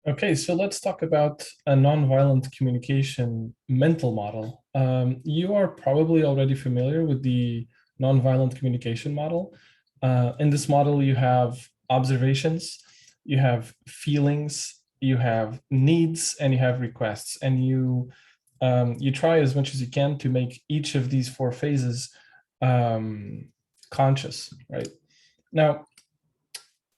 Okay, so let's talk about a nonviolent communication mental model. You are probably already familiar with the nonviolent communication model. In this model, you have observations, you have feelings, you have needs, and you have requests. And you try as much as you can to make each of these four phases conscious, right? Now,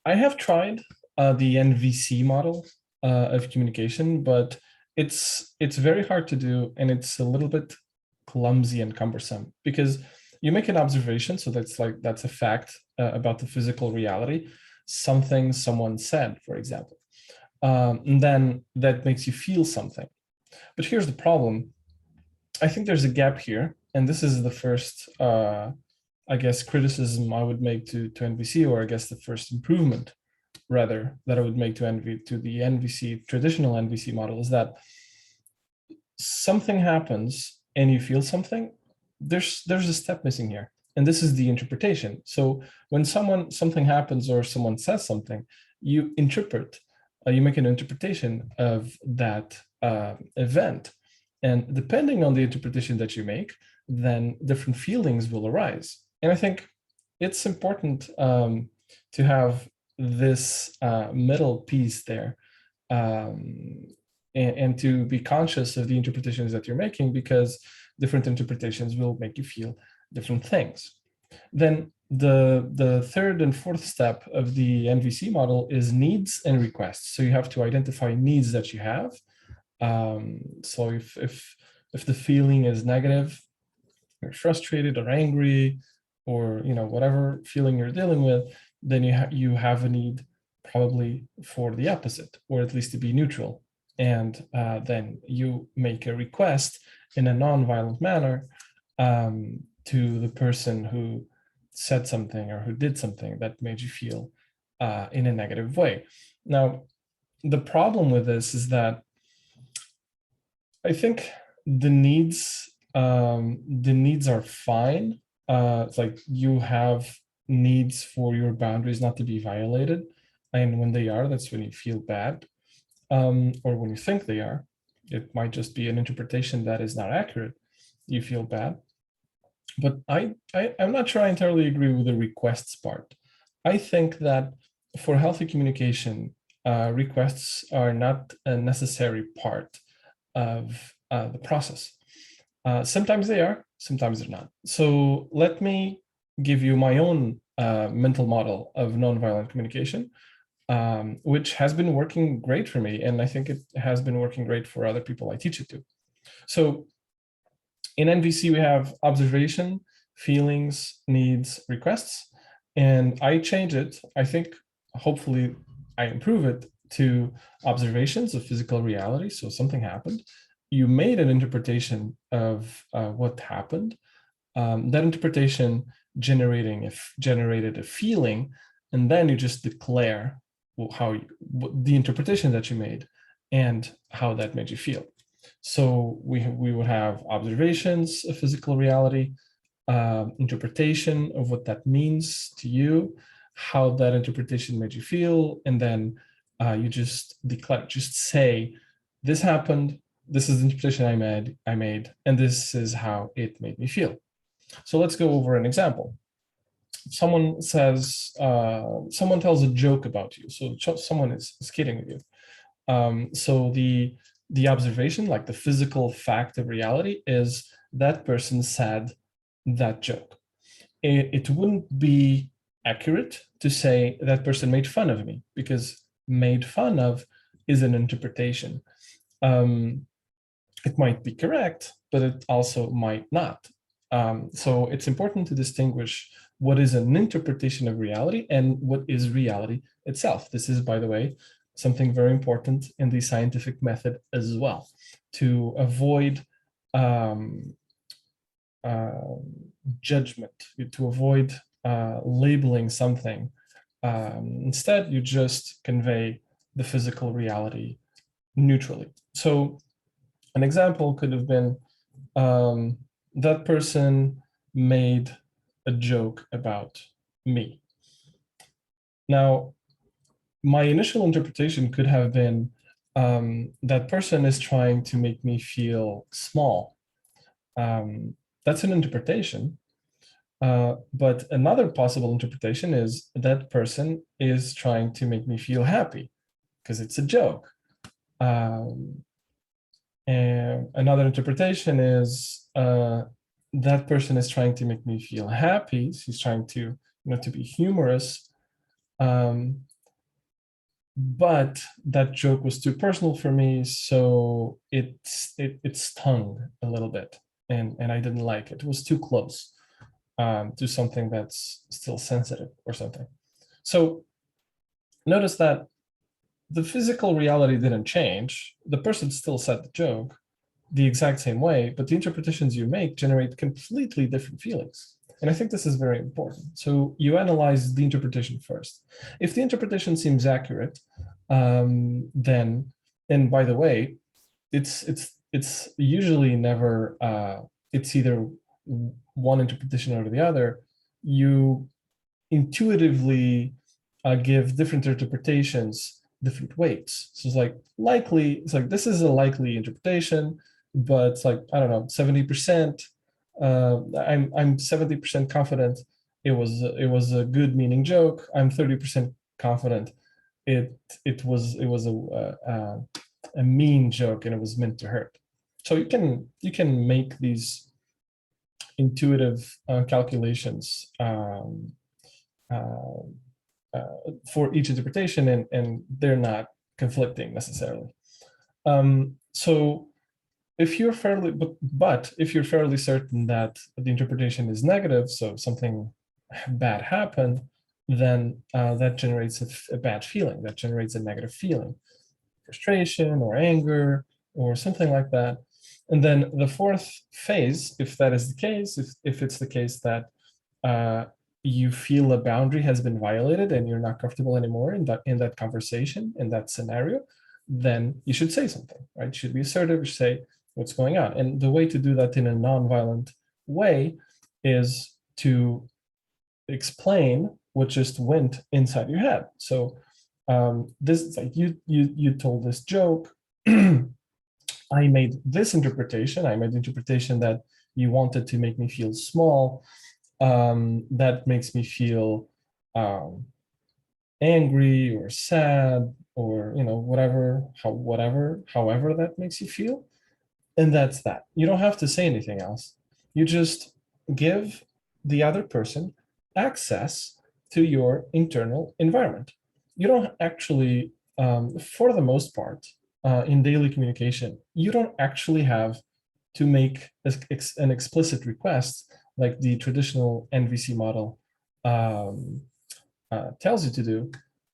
I have tried the NVC model of communication, but it's very hard to do, and it's a little bit clumsy and cumbersome because you make an observation, so that's a fact about the physical reality, something someone said, for example, and then that makes you feel something. But here's the problem. I think there's a gap here, and this is the first, I guess, criticism I would make to NVC, or I guess the first improvement rather that I would make to the NVC, traditional NVC model, is that something happens and you feel something, there's a step missing here. And this is the interpretation. So when something happens or someone says something, you interpret, you make an interpretation of that event. And depending on the interpretation that you make, then different feelings will arise. And I think it's important to have this middle piece there, and to be conscious of the interpretations that you're making, because different interpretations will make you feel different things. Then the third and fourth step of the NVC model is needs and requests. So you have to identify needs that you have. So if the feeling is negative, you're frustrated or angry, or whatever feeling you're dealing with, then you have a need probably for the opposite, or at least to be neutral. And then you make a request in a non-violent manner to the person who said something or who did something that made you feel in a negative way. Now, the problem with this is that I think the needs are fine. It's like you have needs for your boundaries not to be violated, and when they are, that's when you feel bad, or when you think they are. It might just be an interpretation that is not accurate. You feel bad. But I'm not sure I entirely agree with the requests part. I think that for healthy communication, requests are not a necessary part of the process. Sometimes they are, sometimes they're not. So let me give you my own mental model of nonviolent communication, which has been working great for me. And I think it has been working great for other people I teach it to. So in NVC, we have observation, feelings, needs, requests. And I change it. I think hopefully I improve it to observations of physical reality. So something happened. You made an interpretation of what happened. That interpretation generated a feeling, and then you just declare the interpretation that you made and how that made you feel. So we would have observations of physical reality, interpretation of what that means to you, how that interpretation made you feel, and then you just declare, just say, this happened, this is the interpretation I made, and this is how it made me feel. So let's go over an example. Someone says, someone tells a joke about you. So someone is kidding with you. So the observation, like the physical fact of reality, is that person said that joke. It wouldn't be accurate to say that person made fun of me, because made fun of is an interpretation. It might be correct, but it also might not. So it's important to distinguish what is an interpretation of reality and what is reality itself. This is, by the way, something very important in the scientific method as well, to avoid judgment, to avoid labeling something. Instead, you just convey the physical reality neutrally. So an example could have been, that person made a joke about me. Now, my initial interpretation could have been, that person is trying to make me feel small. That's an interpretation. But another possible interpretation is that person is trying to make me feel happy because it's a joke. And another interpretation is that person is trying to make me feel happy. He's trying to, to be humorous. But that joke was too personal for me, so it stung a little bit, and I didn't like it. It was too close to something that's still sensitive or something. So notice that the physical reality didn't change. The person still said the joke the exact same way, but the interpretations you make generate completely different feelings. And I think this is very important. So you analyze the interpretation first. If the interpretation seems accurate, then, and by the way, it's usually never, it's either one interpretation or the other. You intuitively give different interpretations different weights. So it's like likely, it's like this is a likely interpretation, but it's like, I don't know, 70%. I'm 70% confident it was a good meaning joke. I'm 30% confident it was a mean joke and it was meant to hurt. So you can make these intuitive calculations for each interpretation, and they're not conflicting necessarily. So if you're fairly, but if you're fairly certain that the interpretation is negative, so something bad happened, then that generates a bad feeling, that generates a negative feeling, frustration or anger or something like that. And then the fourth phase, if that is the case, if it's the case that you feel a boundary has been violated and you're not comfortable anymore in that conversation, in that scenario, then you should say something, right? You should be assertive, you should say what's going on. And the way to do that in a non-violent way is to explain what just went inside your head. So this is like you told this joke. I made this interpretation. I made the interpretation that you wanted to make me feel small. That makes me feel angry or sad or however that makes you feel. And that's that. You don't have to say anything else. You just give the other person access to your internal environment. You don't actually, for the most part, in daily communication, you don't actually have to make an explicit request like the traditional NVC model tells you to do.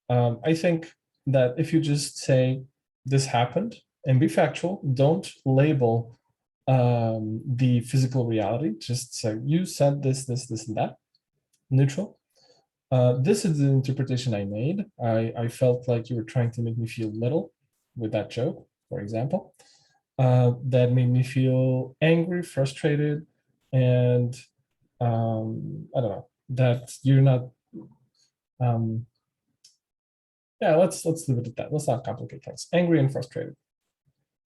I think that if you just say this happened and be factual, don't label the physical reality, just say you said this, and that, neutral. This is the interpretation I made. I felt like you were trying to make me feel little with that joke, for example. That made me feel angry, frustrated, and I don't know, that you're not, yeah, let's leave it at that. Let's not complicate things. Angry and frustrated.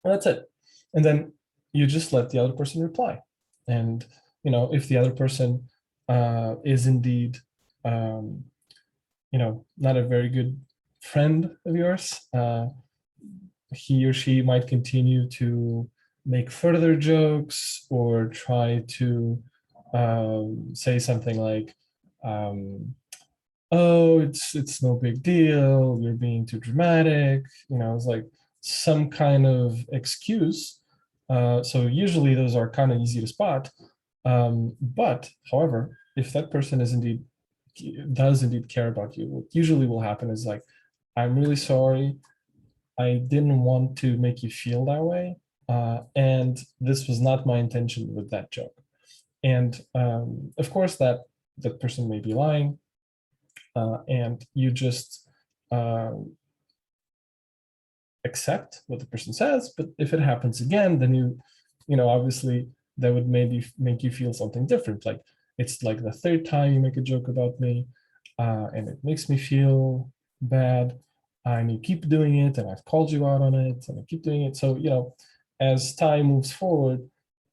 And that's it. And then you just let the other person reply. And, if the other person is indeed, not a very good friend of yours, he or she might continue to make further jokes or try to say something like, oh, it's no big deal, you're being too dramatic, it's like some kind of excuse. So usually those are kind of easy to spot. But however, if that person does indeed care about you, what usually will happen is like, I'm really sorry, I didn't want to make you feel that way, and this was not my intention with that joke. And of course that person may be lying, and you just accept what the person says. But if it happens again, then obviously that would maybe make you feel something different. Like, it's like the third time you make a joke about me, and it makes me feel bad. and you keep doing it, and I've called you out on it, and I keep doing it. So, as time moves forward,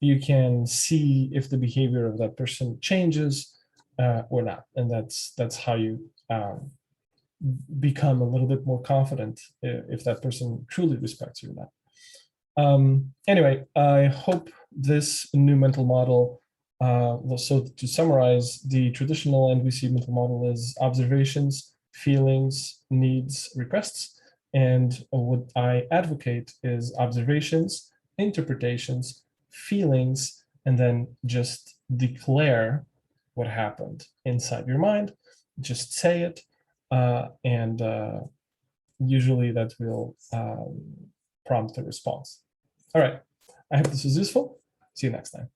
you can see if the behavior of that person changes or not. And that's how you become a little bit more confident if that person truly respects you or not. Anyway, I hope this new mental model, so to summarize, the traditional NVC mental model is observations, feelings, needs, requests. And what I advocate is observations, interpretations, feelings, and then just declare what happened inside your mind. Just say it, and usually that will prompt a response. All right, I hope this was useful. See you next time.